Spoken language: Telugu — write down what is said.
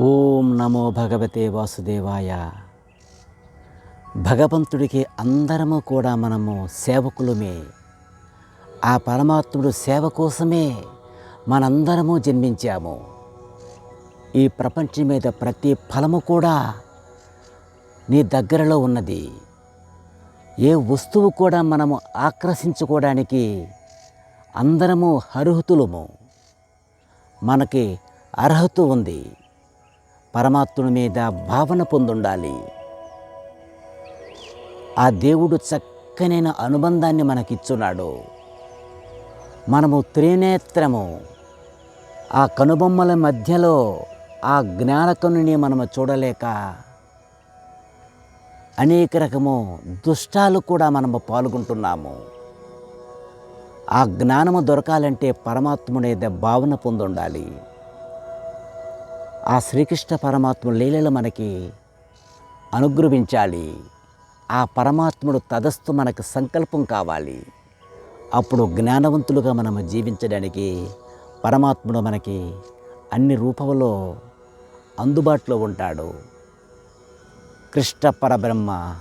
ఓం నమో భగవతే వాసుదేవాయ. భగవంతుడికి అందరము కూడా మనము సేవకులమే. ఆ పరమాత్ముడు సేవ కోసమే మనందరము జన్మించాము. ఈ ప్రపంచం మీద ప్రతి ఫలము కూడా నీ దగ్గరలో ఉన్నది. ఏ వస్తువు కూడా మనము ఆకర్షించుకోవడానికి అందరము అర్హుతులము. మనకి అర్హత ఉంది. పరమాత్ముని మీద భావన పొందుండాలి. ఆ దేవుడు చక్కనైన అనుబంధాన్ని మనకిచ్చున్నాడు. మనము త్రినేత్రము, ఆ కనుబొమ్మల మధ్యలో ఆ జ్ఞానకనుని మనము చూడలేక అనేక రకము దుష్టాలు కూడా మనము పాల్గొంటున్నాము. ఆ జ్ఞానము దొరకాలంటే పరమాత్ముని మీద భావన పొందుండాలి. ఆ శ్రీకృష్ణ పరమాత్ముడు లీలలు మనకి అనుగ్రహించాలి. ఆ పరమాత్ముడు తదస్తు మనకు సంకల్పం కావాలి. అప్పుడు జ్ఞానవంతులుగా మనము జీవించడానికి పరమాత్ముడు మనకి అన్ని రూపంలో అందుబాటులో ఉంటాడు. కృష్ణ పరబ్రహ్మ